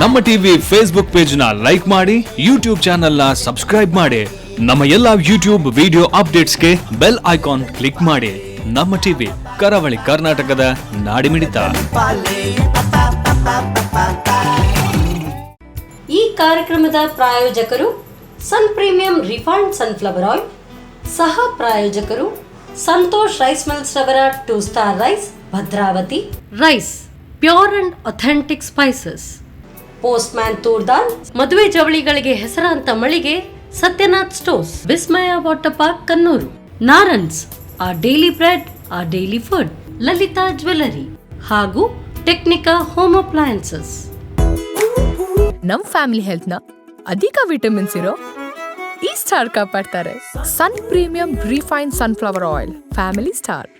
ನಮ್ಮ TV Facebook page ನ like ಮಾಡಿ, ಯೂಟ್ಯೂಬ್ ಚಾನೆಲ್ ನ ಸಬ್ಸ್ಕ್ರೈಬ್ ಮಾಡಿ. ನಮ್ಮ ಎಲ್ಲಾ YouTube video ಅಪ್ಡೇಟ್ಸ್ಗೆ bell icon click ಮಾಡಿ. ನಮ್ಮ ಟಿವಿ ಕರಾವಳಿ ಕರ್ನಾಟಕದ ನಾಡಿಮಿಡಿತ. ಈ ಕಾರ್ಯಕ್ರಮದ ಪ್ರಾಯೋಜಕರು sun premium refined sunflower oil, ಸಹ ಪ್ರಾಯೋಜಕರು ಸಂತೋಷ್ ರೈಸ್ ಮಿಲ್ಸ್ ರವರ 2 star rice, Bhadravati rice, pure and authentic spices, postman toor dal, ಮದುವೆ ಜವಳಿಗಳಿಗೆ ಹೆಸರಾಂತ ಮಳಿಗೆ Satyanath stores, Vismaya water park Kannur, Narans ಆ ಡೈಲಿ ಬ್ರೆಡ್ ಆ ಡೈಲಿ ಫುಡ್, ಲಲಿತಾ ಜ್ಯುವೆಲರಿ ಹಾಗೂ ಟೆಕ್ನಿಕಾ ಹೋಮ್ ಅಪ್ಲಯನ್ಸಸ್. ನಮ್ ಫ್ಯಾಮಿಲಿ ಹೆಲ್ತ್ ನ ಅಧಿಕ ವಿಟಮಿನ್ಸ್ ಇರೋ ಈ ಸ್ಟಾರ್ ಕಾಪಾಡ್ತಾರೆ. ಸನ್ premium refine sunflower oil, family star.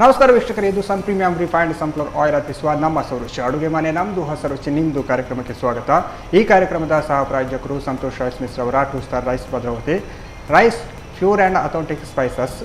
ನಮಸ್ಕಾರ ವೀಕ್ಷಕರೇ, ಇದು Sun premium refined sunflower oil ಅರ್ಪಿಸುವ ನಮ್ಮ ರುಚಿ ಅಡುಗೆ ಮನೆ ನಮ್ಮದು ಹೊಸ ರುಚಿ ನಿಮ್ಮದು ಕಾರ್ಯಕ್ರಮಕ್ಕೆ ಸ್ವಾಗತ. ಈ ಕಾರ್ಯಕ್ರಮದ ಸಹ ಪ್ರಾಯೋಜಕರು ಸಂತೋಷ್ ರೈಸ್ ಮಿಲ್ಸ್ ರವರ 2 star rice, Bhadravati rice, pure and authentic spices,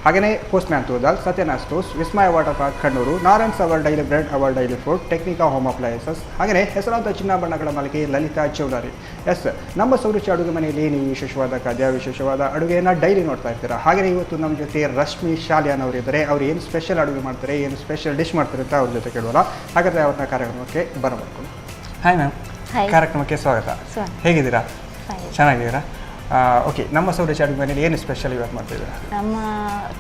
ಹಾಗೆಯೇ postman toor dal, Satyanath stores, Vismaya water park Kannur, ನಾರನ್ಸ್ our daily bread our daily food, Technica home appliances, ಹಾಗೆಯೇ ಹೆಸರಾಂತ ಚಿನ್ನಾಭರಣಗಳ ಮಳಿಗೆ ಲಲಿತಾ ಜ್ಯುವೆಲರಿ. ಎಸ್, ನಮ್ಮ ಸೌರುಚಿ ಅಡುಗೆ ಮನೆಯಲ್ಲಿ ನೀವು ವಿಶೇಷವಾದ ಖಾದ್ಯ, ವಿಶೇಷವಾದ ಅಡುಗೆಯನ್ನು ಡೈಲಿ ನೋಡ್ತಾ ಇರ್ತೀರಾ. ಹಾಗೆಯೇ ಇವತ್ತು ನಮ್ಮ ಜೊತೆ ರಶ್ಮಿ ಶಾಲಿಯಾನ್ ಅವರು ಇದ್ದಾರೆ. ಅವ್ರು ಏನು ಸ್ಪೆಷಲ್ ಅಡುಗೆ ಮಾಡ್ತಾರೆ, ಏನು ಸ್ಪೆಷಲ್ ಡಿಶ್ ಮಾಡ್ತಾರೆ ಅಂತ ಅವ್ರ ಜೊತೆ ಕೇಳೋಲ್ಲ. ಹಾಗಾದರೆ ಅವ್ರನ್ನ ಕಾರ್ಯಕ್ರಮಕ್ಕೆ ಬರಬೇಕು. ಹಾಯ್ ಮ್ಯಾಮ್, ಕಾರ್ಯಕ್ರಮಕ್ಕೆ ಸ್ವಾಗತ. ಹೇಗಿದ್ದೀರಾ? ಚೆನ್ನಾಗಿದ್ದೀರಾ? ಓಕೆ, ನಮ್ಮ ಸೌರಚಿ ಅಡುಗೆ ಮನೆಯಲ್ಲಿ ಏನು ಸ್ಪೆಷಲ್ ಇವತ್ತು ಮಾಡ್ತಿದ್ದೀರಾ? ನಮ್ಮ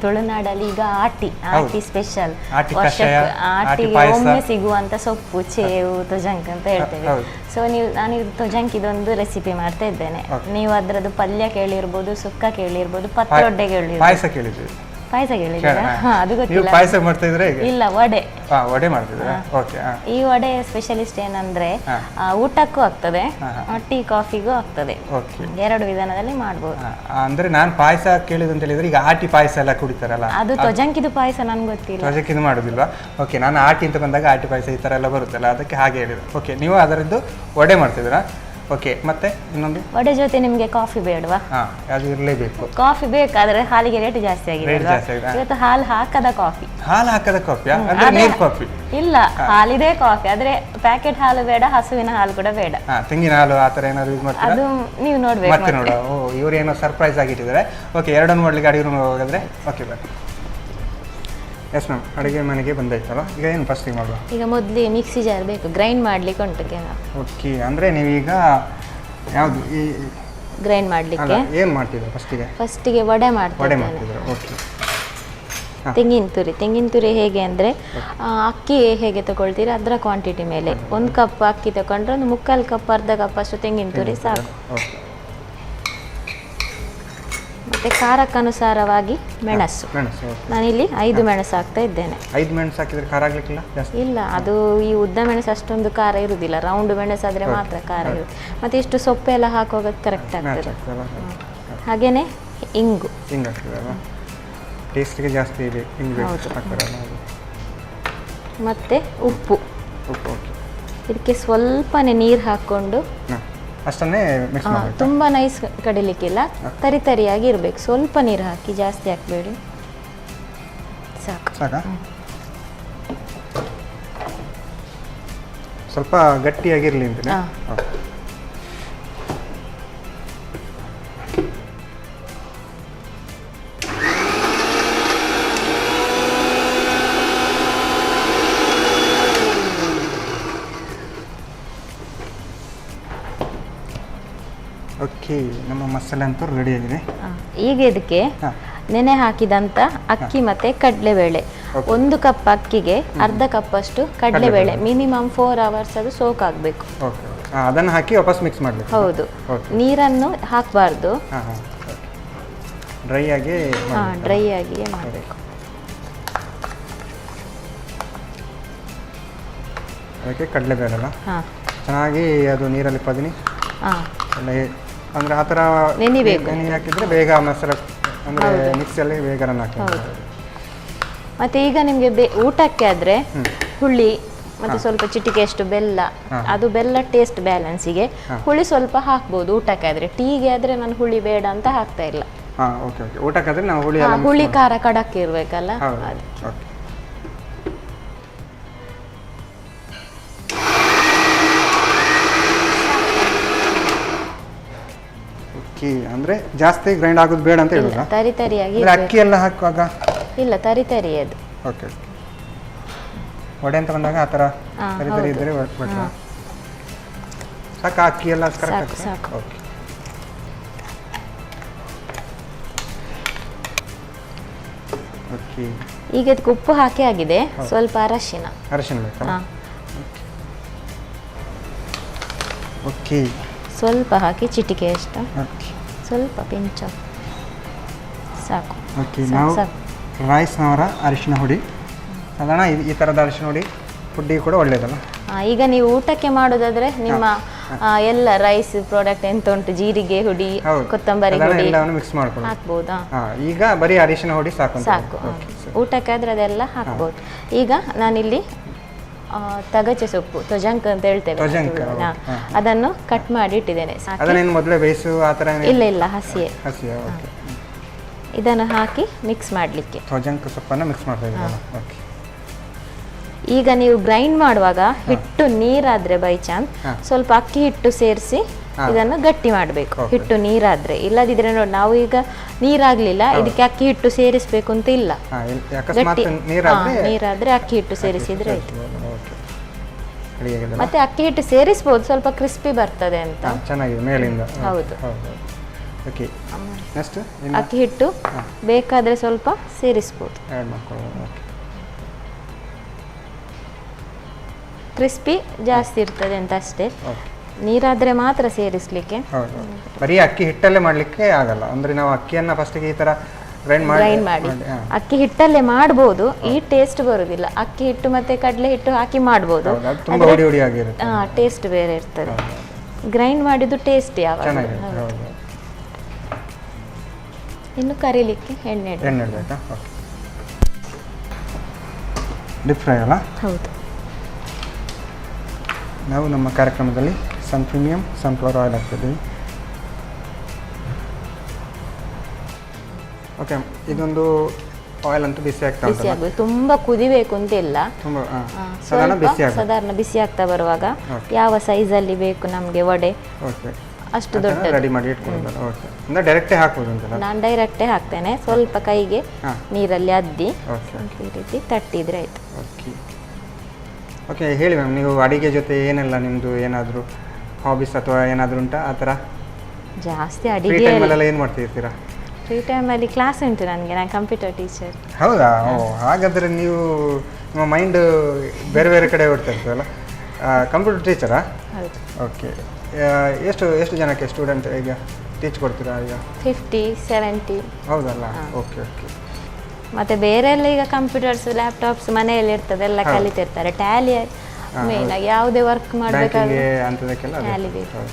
ತುಳುನಾಡಲ್ಲಿ ಈಗ ಆಟಿ ಸ್ಪೆಷಲ್, ಆಟಿಗೆ ಒಮ್ಮೆ ಸಿಗುವಂತ ಸೊಪ್ಪು, ಚೇವು, ತೊಜಂಕ್ ಅಂತ ಹೇಳ್ತೇವೆ. ಸೊ ನಾನು ತೊಜಂಕ್ ಇದೊಂದು ರೆಸಿಪಿ ಮಾಡ್ತಾ ಇದ್ದೇನೆ. ನೀವು ಅದರದ್ದು ಪಲ್ಯ ಕೇಳಿರ್ಬೋದು, ಸುಕ್ಕ ಕೇಳಿರ್ಬೋದು, ಪತ್ರೊಡ್ಡೆ ಕೇಳಿರ್ಬೋದು. ಪಾಯಸ ಕೇಳಿದ್ದೀವಿ. ಪಾಯಸ ಕೇಳಿದ್ದೀರಾ? ಅದು ಗೊತ್ತಿಲ್ಲ. ಪಾಯಸ ಮಾಡ್ತಾ ಇದ್ರೆ ಇಲ್ಲ, ವಡೆ. ವಡೆ ಮಾಡ್ತಿದ್ದೀರಾ? ಓಕೆ. ಈ ವಡೆ ಸ್ಪೆಷಲಿಸ್ಟ್ ಏನಂದ್ರೆ ಊಟಕ್ಕೂ ಆಗ್ತದೆ, ಟೀ ಕಾಫಿಗೂ ಆಗ್ತದೆ. ಎರಡು ವಿಧಾನದಲ್ಲಿ ಮಾಡ್ಬೋದು. ಅಂದ್ರೆ ನಾನು ಪಾಯಸ ಕೇಳಿದ್ ಅಂತ ಹೇಳಿದ್ರೆ ಈಗ ಆಟಿ ಪಾಯಸ ಎಲ್ಲ ಕುಡಿತಾರಲ್ಲ, ಅದು ತೊಜಂಕಿದು ಪಾಯಸ ನನ್ಗೆ ಗೊತ್ತಿಲ್ಲ. ತೊಜಂಕಿದು ಮಾಡುದಿಲ್ವಾ? ಓಕೆ, ನಾನು ಆಟಿ ಅಂತ ಬಂದಾಗ ಆಟಿ ಪಾಯಸ ಈ ತರ ಎಲ್ಲ ಬರುತ್ತಲ್ಲ, ಅದಕ್ಕೆ ಹಾಗೆ ಹೇಳಿದ್ರು. ಓಕೆ, ನೀವು ಅದರದ್ದು ವಡೆ ಮಾಡ್ತಿದ್ದೀರಾ? ಓಕೆ, ಮತ್ತೆ ಇನ್ನೊಂದು ವಡೆ ಜೊತೆ ನಿಮ್ಗೆ ಕಾಫಿ ಬೇಡವಾ? ಅದು ಇರಲೇಬೇಕು. ಕಾಫಿ ಬೇಕಾದ್ರೆ ಹಾಲಿಗೆ ರೇಟ್ ಜಾಸ್ತಿ ಆಗಿದೆ. ಇವತ್ತು ಹಾಲು ಹಾಕದ ಕಾಫಿ. ಹಾಲು ಹಾಕದ ಕಾಫಿ ಅಂದ್ರೆ ನೀರ್ ಕಾಫಿ ಇಲ್ಲ, ಹಾಲಿದೆ ಕಾಫಿ. ಆದ್ರೆ ಪ್ಯಾಕೆಟ್ ಹಾಲು ಬೇಡ, ಹಸುವಿನ ಹಾಲು ಕೂಡ ಬೇಡ. ತೆಂಗಿನ ಹಾಲು ಆತರ ಏನಾದ್ರು ಯೂಸ್ ಮಾಡ್ತೀರಾ? ಅದು ನೀವು ನೋಡ್ಬೇಕು. ಮತ್ತೆ ನೋಡ, ಇವ್ರು ಏನೋ ಸರ್ಪ್ರೈಸ್ ಆಗಿಟ್ಟಿದ್ದಾರೆ. ಓಕೆ, ಎರಡನ್ನು ಮಾಡ್ಲಿಕ್ಕೆ ಅಡಿಗೆ ರೂಮ್ ಹೋಗಿದ್ರೆ. ಓಕೆ ಬನ್ನಿ. ಎಸ್ ಮ್ಯಾಮ್, ಅಡುಗೆ ಮನೆಗೆ ಬಂದಾಯ್ತಲ್ಲ, ಈಗ ಏನು ಫಸ್ಟಿಗೆ ಮಾಡುವ? ಈಗ ಮೊದಲೇ ಮಿಕ್ಸಿ ಜಾರ್ ಬೇಕು, ಗ್ರೈಂಡ್ ಮಾಡ್ಲಿಕ್ಕೆ ಉಂಟು. ಓಕೆ, ಅಂದರೆ ನೀವೀಗ ಯಾವುದು ಈ ಗ್ರೈಂಡ್ ಮಾಡ್ಲಿಕ್ಕೆ ಏನು ಮಾಡ್ತಿದ್ರು? ಫಸ್ಟಿಗೆ ವಡೆ ಮಾಡ್ತಿದ್ರು. ಓಕೆ. ತೆಂಗಿನ ತುರಿ ಹೇಗೆ ಅಂದರೆ, ಅಕ್ಕಿ ಹೇಗೆ ತಗೊಳ್ತೀರಿ ಅದರ ಕ್ವಾಂಟಿಟಿ ಮೇಲೆ 1 ಕಪ್ ಅಕ್ಕಿ ತಗೊಂಡ್ರೆ ಒಂದು 3/4 ಕಪ್, ಅರ್ಧ ಕಪ್ ಅಷ್ಟು ತೆಂಗಿನ ತುರಿ ಸಾಕು. ಮತ್ತೆ ಖಾರಕ್ಕನುಸಾರವಾಗಿ ಮೆಣಸು. ನಾನಿಲ್ಲಿ 5 ಮೆಣಸು ಹಾಕ್ತಾ ಇದ್ದೇನೆ. 5 ಮೆಣಸು ಹಾಕಿದ್ರೆ ಖಾರ ಆಗ್ಲಿಕ್ಕಿಲ್ಲ? ಇಲ್ಲ, ಅದು ಈ ಉದ್ದ ಮೆಣಸು ಅಷ್ಟೊಂದು ಖಾರ ಇರುವುದಿಲ್ಲ, ರೌಂಡ್ ಮೆಣಸು ಆದರೆ ಮಾತ್ರ ಖಾರ ಇರುತ್ತೆ. ಮತ್ತೆ ಇಷ್ಟು ಸೊಪ್ಪೆಲ್ಲ ಹಾಕುವಾಗ ಕರೆಕ್ಟ್ ಆಗ್ತದೆ. ಹಾಗೇನೆ ಇಂಗು ಟೇಸ್ಟ್ಗೆ ಜಾಸ್ತಿ ಇದೆ. ಮತ್ತೆ ಉಪ್ಪು. ಇದಕ್ಕೆ ಸ್ವಲ್ಪನೇ ನೀರು ಹಾಕ್ಕೊಂಡು ಅಷ್ಟನ್ನೇ ಮಿಕ್ಸ್ ಮಾಡಬೇಕು. ತುಂಬ ನೈಸ್ ಕಡಿಲಿಕ್ಕಿಲ್ಲ, ತರಿಯಾಗಿ ಇರಬೇಕು. ಸ್ವಲ್ಪ ನೀರು ಹಾಕಿ, ಜಾಸ್ತಿ ಹಾಕಬೇಡಿ, ಸಾಕು. ಸ್ವಲ್ಪ ಗಟ್ಟಿಯಾಗಿರಲಿ ಅಂತ. ಓಕೆ, ನಮ್ಮ ಮಸಾಲೆ ಅಂತೂ ರೆಡಿ ಆಗಿದೆ. ಈಗ ಇದಕ್ಕೆ ನೆನೆ ಹಾಕಿದಂತ ಅಕ್ಕಿ ಮತ್ತೆ ಕಡಲೆಬೇಳೆ, 1 ಕಪ್ ಅಕ್ಕಿಗೆ ಅರ್ಧ ಕಪ್ ಅಷ್ಟು ಕಡಲೆಬೇಳೆ, ಮಿನಿಮಮ್ 4 ಅವರ್ಸ್ ಅದು ಸೋಕ್ ಆಗಬೇಕು. ಅದನ್ನು ಹಾಕಿ ವಾಪಸ್ ಮಿಕ್ಸ್ ಮಾಡಬೇಕು. ಹೌದು, ನೀರನ್ನು ಹಾಕಬಾರ್ದು, ಡ್ರೈ ಆಗಿ ಮಾಡಬೇಕು. ಅದಕ್ಕೆ ಕಡಲೆಬೇಳೆ ಅಲ್ಲ, ಚೆನ್ನಾಗಿ ಅದು ನೀರಲ್ಲಿ ಪದನಿ ಅಂದ್ರೆ ಆ ಥರ ನೆನೆ ಹಾಕಿದ್ರೆ ಬೇಗ ಮಸಾಲೆ ಅಂದರೆ ಮಿಕ್ಸಿಯಲ್ಲಿ ಬೇಗ ರನ್ ಆಗ್ತದೆ. ಮತ್ತು ಈಗ ನಿಮಗೆ ಊಟಕ್ಕೆ ಆದರೆ ಹುಳಿ, ಮತ್ತೆ ಸ್ವಲ್ಪ ಚಿಟಿಕೆಯಷ್ಟು ಬೆಲ್ಲ. ಅದು ಬೆಲ್ಲ ಟೇಸ್ಟ್ ಬ್ಯಾಲೆನ್ಸಿಗೆ. ಹುಳಿ ಸ್ವಲ್ಪ ಹಾಕ್ಬೋದು ಊಟಕ್ಕೆ ಆದ್ರೆ. ಟೀಗೆ ಆದ್ರೆ ನಾನು ಹುಳಿ ಬೇಡ ಅಂತ ಹಾಕ್ತಾ ಇಲ್ಲ. ಊಟಕ್ಕಾದ್ರೆ ನಾವು ಹುಳಿ ಖಾರ ಕಡಕ್ ಇರ್ಬೇಕಲ್ಲ ಅಂದ್ರೆ ಜಾಸ್ತಿ ಗ್ರೈಂಡ್ ಆಗೋದು ಬೇಡ ಅಂತ ಹೇಳುದಾ? ತರಿ ತರಿಯಾಗಿ ಅಕ್ಕಿ ಎಲ್ಲ ಹಾಕುವಾಗ ಇಲ್ಲ, ತರಿ ತರಿ ಅದು. ಓಕೆ, ವಡೆ ಅಂತ ಬಂದಾಗ ಆ ಥರ ತರಿ ತರಿ ಇದ್ದರೆ ಸಾಕು. ಅಕ್ಕಿ ಎಲ್ಲ ಕರೆಕ್ಟ್ ಸಾಕು. Okay, okay. ಈಗ ಇದಕ್ಕೆ ಉಪ್ಪು ಹಾಕಿ ಆಗಿದೆ. ಸ್ವಲ್ಪ ಅರಶಿನ ಬೇಕಲ್ಲ? ಓಕೆ, ಸ್ವಲ್ಪ ಹಾಕಿ ಚಿಟಿಕೆ ಅಷ್ಟು, ಸ್ವಲ್ಪ ಪಿಂಚ ಸಾಕು. ಓಕೆ, ನಾವು ರೈಸ್ನವರ ಅರಿಶಿನ ಹುಡಿ ಸಾಧಾರಣ ಈ ಥರದ ಅರಿಶಿನ ಹುಡಿ ಫುಡ್ಡಿಗೆ ಕೂಡ ಒಳ್ಳೇದಲ್ಲ. ಈಗ ನೀವು ಊಟಕ್ಕೆ ಮಾಡೋದಾದ್ರೆ ನಿಮ್ಮ ಎಲ್ಲ ರೈಸ್ ಪ್ರಾಡಕ್ಟ್ ಎಂತ ಉಂಟು, ಜೀರಿಗೆ ಹುಡಿ, ಕೊತ್ತಂಬರಿ ಹುಡಿ ಮಿಕ್ಸ್ ಮಾಡ್ಕೊಂಡು ಹಾಕ್ಬೋದಾ? ಈಗ ಬರೀ ಅರಿಶಿನ ಹುಡಿ ಸಾಕು. ಊಟಕ್ಕಾದ್ರೆ ಅದೆಲ್ಲ ಹಾಕ್ಬೋದು. ಈಗ ನಾನಿಲ್ಲಿ ತಗಚೆ ಸೊಪ್ಪು ತೊಜಂಕ್ ಅಂತ ಹೇಳ್ತೇವೆ, ಅದನ್ನು ಕಟ್ ಮಾಡಿ ಇಟ್ಟಿದ್ದೇನೆ. ಮೊದಲೇ ಬೇಯಿಸು ಆ ಥರ ಇಲ್ಲ, ಹಸಿಯೇ. ಇದನ್ನು ಹಾಕಿ ಮಿಕ್ಸ್ ಮಾಡಲಿಕ್ಕೆ ತೊಜಂಕ್ ಸೊಪ್ಪನ್ನು ಮಿಕ್ಸ್ ಮಾಡ್ತಾ ಇದ್ದೀವಿ. ಓಕೆ, ಈಗ ನೀವು ಗ್ರೈಂಡ್ ಮಾಡುವಾಗ ಹಿಟ್ಟು ನೀರಾದ್ರೆ ಬೈ ಚಾನ್ಸ್ ಸ್ವಲ್ಪ ಅಕ್ಕಿ ಹಿಟ್ಟು ಸೇರಿಸಿ ಇದನ್ನು ಗಟ್ಟಿ ಮಾಡಬೇಕು. ಹಿಟ್ಟು ನೀರಾದ್ರೆ, ಇಲ್ಲದಿದ್ರೆ ನೋಡಿ ನಾವು ಈಗ ನೀರಾಗ್ಲಿಲ್ಲ, ಇದಕ್ಕೆ ಅಕ್ಕಿ ಹಿಟ್ಟು ಸೇರಿಸಬೇಕು ಅಂತ ಇಲ್ಲ. ಗಟ್ಟಿ ನೀರಾದ್ರೆ ಅಕ್ಕಿ ಹಿಟ್ಟು ಸೇರಿಸಿದ್ರೆ ಆಯ್ತು. ಮತ್ತೆ ಅಕ್ಕಿ ಹಿಟ್ಟು ಸೇರಿಸಬಹುದು, ಸ್ವಲ್ಪ ಕ್ರಿಸ್ಪಿ ಬರ್ತದೆ ಅಂತ. ಚೆನ್ನಾಗಿದೆ ಮೇಲಿಂದ. ಹೌದು. ಓಕೆ, ನೆಕ್ಸ್ಟ್ ಅಕ್ಕಿ ಹಿಟ್ಟು ಬೇಕಾದ್ರೆ ಸ್ವಲ್ಪ ಸೇರಿಸಬಹುದು. ಕ್ರಿಸ್ಪಿ ಜಾಸ್ತಿ ಇರ್ತದೆ ಅಂತ ಅಷ್ಟೇ. ನೀರಾದ್ರೆ ಮಾತ್ರ ಸೇರಿಸಲಿಕ್ಕೆ. ಬರೀ ಅಕ್ಕಿ ಹಿಟ್ಟಲ್ಲೇ ಮಾಡ್ಲಿಕ್ಕೆ ಆಗಲ್ಲ ಅಂದ್ರೆ ನಾವು ಅಕ್ಕಿಯನ್ನ ಫಸ್ಟಿಗೆ ಈ ತರ ಗ್ರೈಂಡ್ ಮಾಡಿ ಅಕ್ಕಿ ಹಿಟ್ಟಲ್ಲೇ ಮಾಡಬಹುದು. ಈ ಟೇಸ್ಟ್ ಬರುದಿಲ್ಲ. ಅಕ್ಕಿ ಹಿಟ್ಟು ಮತ್ತೆ ಕಡಲೆ ಹಿಟ್ಟು ಹಾಕಿ ಮಾಡಬಹುದು, ಟೇಸ್ಟ್ ಬೇರೆ ಇರ್ತದೆ. ಗ್ರೈಂಡ್ ಮಾಡಿದ್ದು ಟೇಸ್ಟ್ ಯಾವಾಗ. ಇನ್ನು ಕರಿಲಿಕ್ಕೆ ಎಣ್ಣೆ ಬೇಕಾ? ಡೀಪ್ ಫ್ರೈ ಅಲ್ಲ? ಹೌದು. ನಾವು ನಮ್ಮ ಕಾರ್ಯಕ್ರಮದಲ್ಲಿ ಪ್ರೀಮಿಯಂ ಸನ್ಫ್ಲವರ್ ಆಯಿಲ್ ಹಾಕ್ತಿದ್ದೀವಿ. ಓಕೆ, ಇದೊಂದು ಆಯಿಲ್ ಅಂತೂ ಬಿಸಿ ಆಗ್ತಾ ಉಂಟು. ತುಂಬಾ ಕುದಿಬೇಕು ಅಂತ ಇಲ್ಲ, ಸಾಧಾರಣ ಬಿಸಿ ಆಗ್ತಾ ಬರುವಾಗ ಯಾವ ಸೈಜಲ್ಲಿ ಬೇಕು ನಮಗೆ ವಡೆ ಅಷ್ಟು ದೊಡ್ಡ ರೆಡಿ ಮಾಡಿ ಇಟ್ಕೊಳ್ಳೋದು. ಓಕೆ, ಅಂದ್ರೆ ಡೈರೆಕ್ಟೇ ಹಾಕಬಹುದು ಅಂತ ನಾನು ಡೈರೆಕ್ಟೇ ಹಾಕ್ತೇನೆ. ಸ್ವಲ್ಪ ಕೈಗೆ ನೀರಲ್ಲಿ ಅದ್ದಿ ಈ ರೀತಿ ತಟ್ಟಿದ್ರೆ ಆಯ್ತು. ಓಕೆ, ಓಕೆ, ಹೇಳಿ ಮ್ಯಾಮ್, ನೀವು ಅಡಿಗೆ ಜೊತೆ ಏನೆಲ್ಲ ನಿಮ್ಮದು ಏನಾದರೂ ಹಾಬೀಸ್ ಅಥವಾ ಏನಾದರೂ ಉಂಟಾ ಆ ಥರ? ಜಾಸ್ತಿ ಅಡಿಗೆ ಏನು ಮಾಡ್ತಿರ್ತೀರಾ ಫ್ರೀ ಟೈಮಲ್ಲಿ? ಕ್ಲಾಸ್ ಉಂಟು ನನಗೆ, ನಾನು ಕಂಪ್ಯೂಟರ್ ಟೀಚರ್. ಹೌದಾ? ಹಾಗಾದರೆ ನೀವು ನಿಮ್ಮ ಮೈಂಡ್ ಬೇರೆ ಬೇರೆ ಕಡೆ ಓಡ್ತಾ ಇರ್ತದಲ್ಲ. ಕಂಪ್ಯೂಟರ್ ಟೀಚರಾ? ಹೌದು. ಓಕೆ, ಎಷ್ಟು ಜನಕ್ಕೆ ಸ್ಟೂಡೆಂಟ್ ಈಗ ಟೀಚ್ ಕೊಡ್ತೀರಾ ಈಗ? 50-70. ಹೌದಲ್ಲ? Okay, okay. ಮತ್ತೆ ಬೇರೆ ಎಲ್ಲ ಈಗ ಕಂಪ್ಯೂಟರ್ಸ್ ಲ್ಯಾಪ್ಟಾಪ್ಸ್ ಮನೆಯಲ್ಲಿ ಇರ್ತದೆ, ಎಲ್ಲ ಕಲಿತಿರ್ತಾರೆ. ಟ್ಯಾಲಿ ಮೇನ್ ಆಗಿ ಯಾವುದೇ ವರ್ಕ್ ಮಾಡಬೇಕಾದ್ರೆ ಟ್ಯಾಲಿ ಬೇಕು.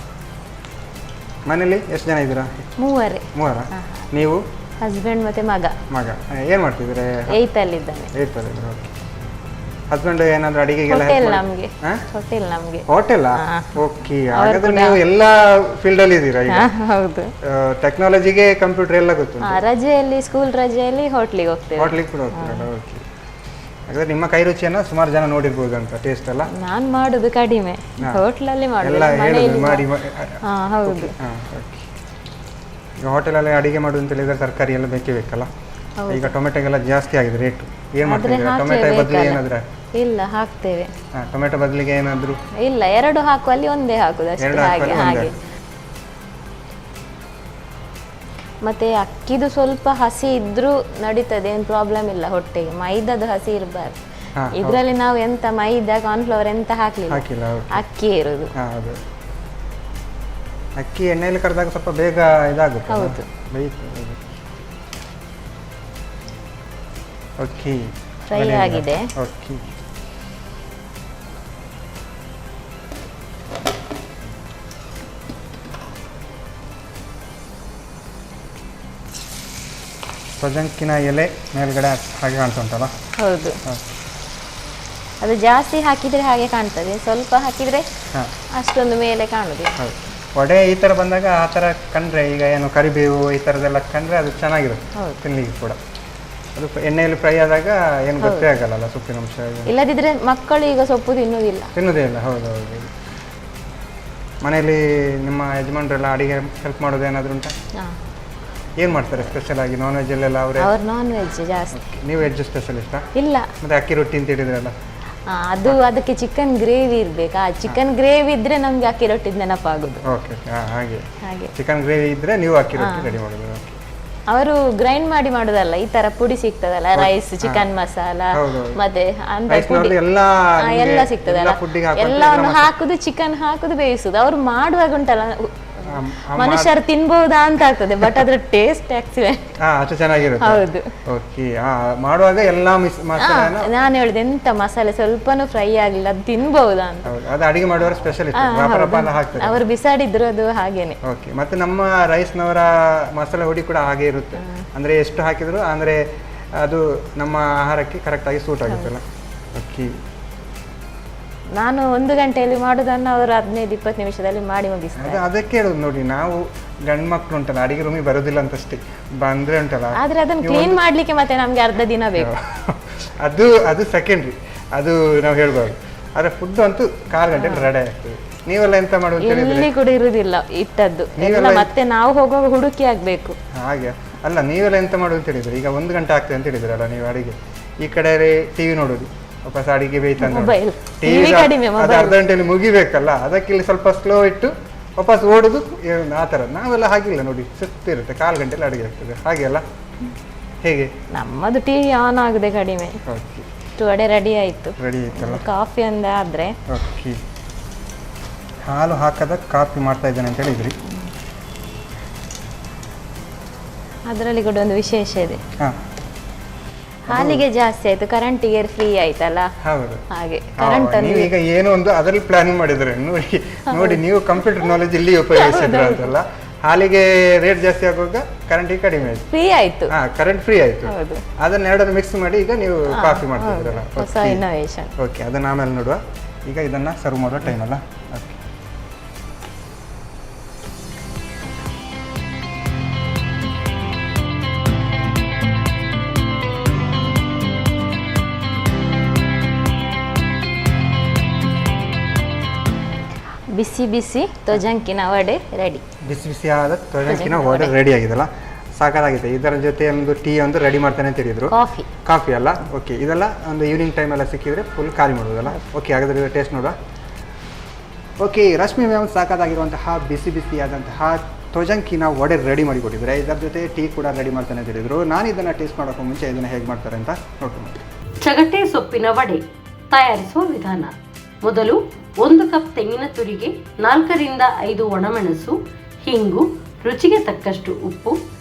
ಮನೇಲಿ ಎಷ್ಟು ಜನ ಇದ್ದೀರಾ? ಮೂವರೇ. ನೀವು? ಹಸ್ಬೆಂಡ್ ಮತ್ತೆ ಮಗ. ಏನು ಮಾಡ್ತಿದ್ದೀರಾ? 8th ಅಲ್ಲಿ ಇದ್ದಾನೆ. ಓಕೆ. ಹಸ್ಬೆಂಡ್ ಏನಾದರೂ ಅಡಿಗೆಗೆಲ್ಲ ಹೋಟೆಲ್? ಓಕೆ, ಹಾಗಾದ್ರೆ ನೀವು ಎಲ್ಲ ಫೀಲ್ಡ್ ಅಲ್ಲಿ ಇದ್ದೀರಾ ಈಗ? ಹೌದು. ಟೆಕ್ನಾಲಜಿಗೆ ಕಂಪ್ಯೂಟರ್ ಎಲ್ಲ ಗೊತ್ತು. ರಜೆಯಲ್ಲಿ, ಸ್ಕೂಲ್ ರಜೆಯಲ್ಲಿ ಹೋಟ್ಲಿಗೆ ಹೋಗ್ತೇವೆ. ಹೋಟ್ಲಿಗೆ ಕೂಡ ಹೋಗ್ತೀರಾ? ಓಕೆ, ಹಾಗಾದ್ರೆ ನಿಮ್ಮ ಕೈ ರುಚಿಯನ್ನು ಸುಮಾರು ಜನ ನೋಡಿರ್ಬೋದು ಅಂತ. ಟೇಸ್ಟ್ ಎಲ್ಲ ನಾನು ಮಾಡೋದು ಕಡಿಮೆ, ಹೋಟ್ಲಲ್ಲಿ ಮಾಡೋದು. ಹೌದು. ಈಗ ಹೋಟೆಲಲ್ಲಿ ಅಡಿಗೆ ಮಾಡೋದು ಅಂತ ಹೇಳಿದ್ರೆ ತರಕಾರಿ ಎಲ್ಲ ಬೇಕೇ ಬೇಕಲ್ಲ. ಈಗ ಟೊಮೆಟೊಗೆಲ್ಲ ಜಾಸ್ತಿ ಆಗಿದೆ ರೇಟ್. ಏನು ಮಾಡ್ತೀವಿ? ಟೊಮೆಟೊ ಬದಲಿಗೆ ಏನಾದ್ರೆ? ಇಲ್ಲ, ಹಾಕ್ತೇವೆ. ಟೊಮೆಟೊ ಬದಲಿಗೆ ಏನಾದ್ರು? ಇಲ್ಲ, 2 ಹಾಕುವಲ್ಲಿ ಒಂದೇ ಹಾಕುದು ಅಷ್ಟೇ. ಹಾಗೆ ಮತ್ತೆ ಅಕ್ಕಿದು ಸ್ವಲ್ಪ ಹಸಿ ಇದ್ರೂ ನಡೀತದೆ, ಏನು ಪ್ರಾಬ್ಲಮ್ ಇಲ್ಲ ಹೊಟ್ಟೆಗೆ. ಮೈದಾದು ಹಸಿ ಇರಬಾರ್ದು. ಇದರಲ್ಲಿ ನಾವು ಎಂತ ಮೈದಾ ಕಾರ್ನ್ಫ್ಲವರ್ ಎಂತ ಹಾಕ್ಲಿಲ್ಲ, ಅಕ್ಕಿ ಇರೋದು. ಅಕ್ಕಿ ಎಣ್ಣೆಯಲ್ಲಿ ಕರೆದಾಗ ಸ್ವಲ್ಪ ಬೇಗ ಇದಾಗುತ್ತೆ. ಹೌದು. ಓಕೆ, ಫ್ರೈ ಆಗಿದೆ. ಓಕೆ, ಸೊಜಂಕಿನ ಎಲೆ ಮೇಲ್ಗಡೆ ಹಾಗೆ ಕಾಣ್ತಾ ಉಂಟಲ್ಲ? ಹೌದು. ಅದು ಜಾಸ್ತಿ ಹಾಕಿದರೆ ಹಾಗೆ ಕಾಣ್ತದೆ, ಸ್ವಲ್ಪ ಹಾಕಿದರೆ ಅಷ್ಟೊಂದು ಮೇಲೆ ಕಾಣುದಿಲ್ಲ. ವಡೆ ಈ ಥರ ಬಂದಾಗ ಆ ಥರ ಕಂಡ್ರೆ, ಈಗ ಏನು ಕರಿಬೇವು ಈ ಥರದ್ದೆಲ್ಲ ಕಂಡ್ರೆ ಅದು ಚೆನ್ನಾಗಿರುತ್ತೆ ತಿನ್ನಲಿಕ್ಕೆ ಕೂಡ. ಅದು ಎಣ್ಣೆಯಲ್ಲಿ ಫ್ರೈ ಆದಾಗ ಏನು ಗೊತ್ತೇ ಆಗಲ್ಲ ಸೊಪ್ಪಿನ ಅಂಶ. ಇಲ್ಲದಿದ್ರೆ ಮಕ್ಕಳು ಈಗ ಸೊಪ್ಪು ತಿನ್ನುವುದೇ ಇಲ್ಲ. ಹೌದು. ಮನೆಯಲ್ಲಿ ನಿಮ್ಮ ಯಜಮಾನರೆಲ್ಲ ಅಡಿಗೆ ಹೆಲ್ಪ್ ಮಾಡೋದು ಏನಾದರೂ ಉಂಟಾ? ಏನು ಮಾಡ್ತಾರೆ ಸ್ಪೆಷಲ್ ಆಗಿ? ನಾನ್ ವೆಜ್ ಅಲ್ಲೆಲ್ಲ ಅವರು ನಾನ್ ವೆಜ್ ಜಾಸ್ತಿ. ನೀವು ವೆಜ್ ಸ್ಪೆಷಲಿಸ್ಟಾ? ಇಲ್ಲ. ಮತ್ತೆ ಅಕ್ಕಿ ರೊಟ್ಟಿ ಅಂತ ಹೇಳಿದ್ರಲ್ಲ, ಅದಕ್ಕೆ ಚಿಕನ್ ಗ್ರೇವಿ ಇರ್ಬೇಕು. ಆ ಚಿಕನ್ ಗ್ರೇವಿ ಇದ್ರೆ ನಮ್ಗೆ ಅಕ್ಕಿ ರೊಟ್ಟಿ ನೆನಪಾಗುದು. ಓಕೆ, ಹಾಗೆ ಚಿಕನ್ ಗ್ರೇವಿ ಇದ್ರೆ ನೀವು ಅಕ್ಕಿ ರೊಟ್ಟಿ ರೆಡಿ ಮಾಡೋದು. ಅವರು ಗ್ರೈಂಡ್ ಮಾಡಿ ಮಾಡೋದಲ್ಲ, ಈ ತರ ಪುಡಿ ಸಿಗ್ತದಲ್ಲ, ರೈಸ್, ಚಿಕನ್ ಮಸಾಲ ಮತ್ತೆ ಎಲ್ಲ ಸಿಗ್ತದಲ್ಲ, ಎಲ್ಲವನ್ನು ಹಾಕುದು, ಚಿಕನ್ ಹಾಕುದು, ಬೇಯಿಸುದು. ಅವ್ರು ಮಾಡುವಾಗ ಉಂಟಲ್ಲ, ಮನುಷ್ಯರು ತಿನ್ಬಹುದಾ ಅಂತ ಆಗ್ತದೆ, ಬಟ್ ಅದ್ರ ಟೇಸ್ಟ್ ಆಕ್ಸಿಡೆಂಟ್ ಅಷ್ಟು ಚೆನ್ನಾಗಿರುತ್ತೆ. ಹೌದು. ಓಕೆ, ಮಾಡುವಾಗ ಎಲ್ಲ ನಾನು ಹೇಳಿದೆ ಎಂತ ಮಸಾಲೆ ಸ್ವಲ್ಪನೂ ಫ್ರೈ ಆಗಿಲ್ಲ, ಅದು ತಿನ್ಬಹುದಾ ಅಂತ. ಅದು ಅಡಿಗೆ ಮಾಡುವ ಸ್ಪೆಷಲಿಸ್ಟ್, ಅವರು ಬಿಸಾಡಿದ್ರು ಅದು ಹಾಗೇನೆ. ಓಕೆ, ಮತ್ತೆ ನಮ್ಮ ರೈಸ್ನವರ ಮಸಾಲೆ ಹುಡಿ ಕೂಡ ಹಾಗೆ ಇರುತ್ತೆ, ಅಂದ್ರೆ ಎಷ್ಟು ಹಾಕಿದ್ರು ಅಂದ್ರೆ ಅದು ನಮ್ಮ ಆಹಾರಕ್ಕೆ ಕರೆಕ್ಟ್ ಆಗಿ ಸೂಟ್ ಆಗುತ್ತಲ್ಲ. ಓಕೆ, ನಾನು 1 ಗಂಟೆಯಲ್ಲಿ ಮಾಡೋದನ್ನು ಅವರು 15-20 ನಿಮಿಷದಲ್ಲಿ ಮಾಡಿ ಮುಗಿಸ್ತಾರೆ. ಅದಕ್ಕೆ ಹೇಳೋದು ನೋಡಿ, ನಾವು ಗಂಡು ಮಕ್ಕಳು ಉಂಟಲ್ಲ ಅಡಿಗೆ ರೂಮಿಗೆ ಬರೋದಿಲ್ಲ ಅಂತಷ್ಟೇ, ಬಂದ್ರೆ ಉಂಟಲ್ಲ, ಆದ್ರೆ ಅದನ್ನು ಕ್ಲೀನ್ ಮಾಡ್ಲಿಕ್ಕೆ ಮತ್ತೆ ನಮ್ಗೆ ಅರ್ಧ ದಿನ ಬೇಕು. ಅದು ಸೆಕೆಂಡ್ರಿ, ಅದು ನಾವು ಹೇಳ್ಬಾರ್ದು. ಆದ್ರೆ ಫುಡ್ ಅಂತೂ 1/4 ಗಂಟೆಯಲ್ಲಿ ರೆಡಿ ಆಗ್ತದೆ. ನೀವೆಲ್ಲ ಎಂತ ಮಾಡೋದು? ಎಲ್ಲಿ ಕೂಡ ಇರುದಿಲ್ಲ ಇಟ್ಟದ್ದು, ಮತ್ತೆ ನಾವು ಹೋಗುವಾಗ ಹುಡುಕಿ ಆಗ್ಬೇಕು. ಹಾಗೆ ಅಲ್ಲ, ನೀವೆಲ್ಲ ಎಂತ ಮಾಡೋದು ಅಂತ ಹೇಳಿದ್ರೆ, ಈಗ 1 ಗಂಟೆ ಆಗ್ತದೆ ಅಂತ ಹೇಳಿದ್ರಲ್ಲ ನೀವು ಅಡಿಗೆ, ಈ ಕಡೆ ಟಿವಿ ನೋಡೋದು, ವಾಪಸ್ ಅಡಿಗೆ ಬೇಯ್ತಂದ್ರೆ ಅರ್ಧ ಗಂಟೆಯಲ್ಲಿ ಮುಗಿಬೇಕಲ್ಲ, ಅದಕ್ಕೆ ಇಲ್ಲಿ ಸ್ವಲ್ಪ ಸ್ಲೋ ಇಟ್ಟು ವಾಪಸ್ ಓಡುದು ಆ ಥರ. ನಾವೆಲ್ಲ ಹಾಗಿಲ್ಲ ನೋಡಿ, ಸುತ್ತಿರುತ್ತೆ, 1/4 ಗಂಟೆಯಲ್ಲಿ ಅಡಿಗೆ ಆಗ್ತದೆ. ಹಾಗೆ ಅಲ್ಲ? ಹೇಗೆ? ನಮ್ಮದು ಟಿವಿ ಆನ್ ಆಗುದೆ ಕಡಿಮೆ. ವಡೆ ರೆಡಿ ಆಯ್ತಲ್ಲ? ಕಾಫಿ ಆದ್ರೆ ಓಕೆ, ಹಾಲು ಹಾಕದ ಕಾಫಿ ಮಾಡ್ತಾ ಇದ್ದೇನೆ ಅಂತ ಹೇಳಿದ್ರಿ. ಅದರಲ್ಲಿ ಕೂಡ ಒಂದು ವಿಶೇಷ ಇದೆ. ಹಾಲಿಗೆ ಜಾಸ್ತಿ ಆಯ್ತು, ಕರೆಂಟಿಗೆ ಫ್ರೀ ಆಯ್ತಲ್ಲ, ಹಾಗೆ ಕರೆಂಟ್ ಈಗ ಏನೋ ಒಂದು ಅದರಲ್ಲಿ ಪ್ಲಾನಿಂಗ್ ಮಾಡಿದ್ರೆ ನೋಡಿ ನೀವು ಕಂಪ್ಯೂಟರ್ ನಾಲೆಜ್ ಇಲ್ಲಿ ಉಪಯೋಗಿಸಿದ್ರು ಅಂತಲ್ಲ. ಹಾಲಿಗೆ ರೇಟ್ ಜಾಸ್ತಿ ಆಗುವಾಗ ಕರೆಂಟಿಗೆ ಕಡಿಮೆ ಆಯ್ತು, ಫ್ರೀ ಆಯ್ತು, ಕರೆಂಟ್ ಫ್ರೀ ಆಯ್ತು. ಅದನ್ನ ಎರಡನ್ನು ಮಿಕ್ಸ್ ಮಾಡಿ ಈಗ ನೀವು ಕಾಫಿ ಮಾಡ್ತಾ ಇದ್ರಲ್ಲ, ಹೊಸ ಇನ್ನೋವೇಷನ್. ಓಕೆ, ಅದನ್ನ ಆಮೇಲೆ ನೋಡುವ. ಈಗ ಇದನ್ನ ಸರ್ವ್ ಮಾಡೋ ಟೈಮ್ ಅಲ್ಲ. ಓಕೆ, ಬಿಸಿ ಬಿಸಿ ತೊಜಂಕಿನ ವಡೆ ರೆಡಿ. ಬಿಸಿ ಬಿಸಿಯಾದ ತೊಜಂಕಿನ ವಡೆ ರೆಡಿ ಆಗಿದೆಲ್ಲ, ಸಾಕಾಗಿದೆ. ಇದರ ಜೊತೆ ಒಂದು ಟೀ ಒಂದು ರೆಡಿ ಮಾಡ್ತಾನೆ ಅಂತ ಹೇಳಿದ್ರು. ಕಾಫಿ ಅಲ್ಲ? ಓಕೆ, ಇದೆಲ್ಲ ಒಂದು ಈವ್ನಿಂಗ್ ಟೈಮ್ ಎಲ್ಲ ಸಿಕ್ಕಿದ್ರೆ ಫುಲ್ ಖಾಲಿ ಮಾಡೋದಲ್ಲ. ಓಕೆ, ಹಾಗಾದ್ರೆ ಟೇಸ್ಟ್ ನೋಡುವ. ಓಕೆ, ರಶ್ಮಿ ಮ್ಯಾಮ್ ಸಾಕಾಗಿರುವಂತಹ ಬಿಸಿ ಬಿಸಿಯಾದಂತಹ ತೊಜಂಕಿನ ವಡೆ ರೆಡಿ ಮಾಡಿಕೊಟ್ಟಿದ್ದಾರೆ. ಇದರ ಜೊತೆ ಟೀ ಕೂಡ ರೆಡಿ ಮಾಡ್ತಾನೆ ಅಂತ ಹೇಳಿದ್ರು. ನಾನು ಇದನ್ನು ಟೇಸ್ಟ್ ಮಾಡೋಕ್ಕೂ ಮುಂಚೆ ಇದನ್ನು ಹೇಗೆ ಮಾಡ್ತಾರೆ ಅಂತ ನೋಡ್ಕೊಂಡು. ಚಗಟೆ ಸೊಪ್ಪಿನ ವಡೆ ತಯಾರಿಸುವ ವಿಧಾನ. ಮೊದಲು 1 ಕಪ್ ತೆಂಗಿನ ತುರಿಗೆ 4ರಿಂದ 5 ಒಣಮೆಣಸು, ಹಿಂಗು, ರುಚಿಗೆ ತಕ್ಕಷ್ಟು ಉಪ್ಪು,